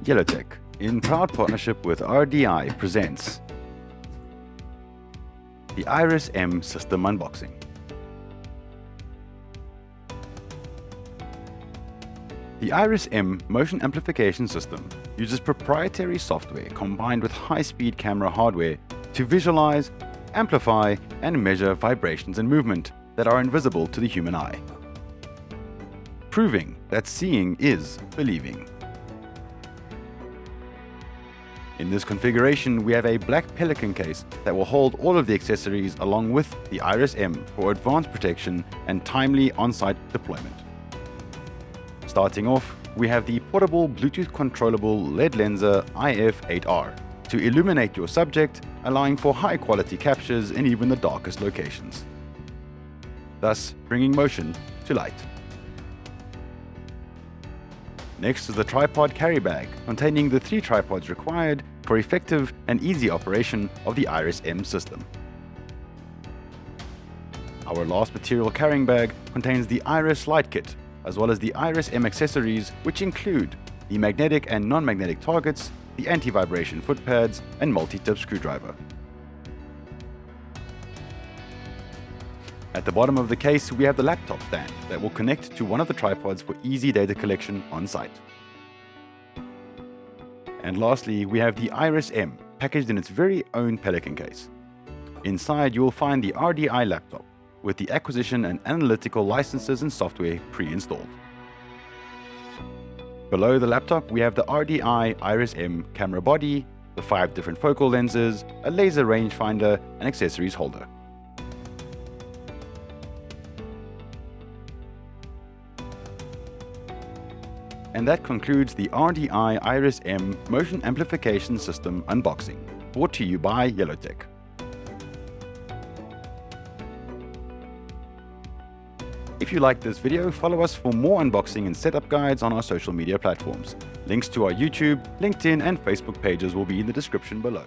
Yellotec, in proud partnership with RDI, presents the IRISM system unboxing. The IRISM motion amplification system uses proprietary software combined with high-speed camera hardware to visualize, amplify, and measure vibrations and movement that are invisible to the human eye, proving that seeing is believing. In this configuration, we have a black Pelican case that will hold all of the accessories along with the IRISM for advanced protection and timely on-site deployment. Starting off, we have the portable Bluetooth controllable LEDLENSER IF8R to illuminate your subject, allowing for high quality captures in even the darkest locations, thus bringing motion to light. Next is the tripod carry bag, containing the 3 tripods required for effective and easy operation of the IRISM system. Our last material carrying bag contains the IRIS light kit, as well as the IRISM accessories, which include the magnetic and non-magnetic targets, the anti-vibration foot pads, and multi-tip screwdriver. At the bottom of the case, we have the laptop stand that will connect to one of the tripods for easy data collection on site. And lastly, we have the IRISM packaged in its very own Pelican case. Inside, you will find the RDI laptop with the acquisition and analytical licenses and software pre-installed. Below the laptop, we have the RDI IRISM camera body, the 5 different focal lenses, a laser rangefinder, and accessories holder. And that concludes the RDI IRISM motion amplification system unboxing, brought to you by Yellotec. If you liked this video, follow us for more unboxing and setup guides on our social media platforms. Links to our YouTube, LinkedIn, and Facebook pages will be in the description below.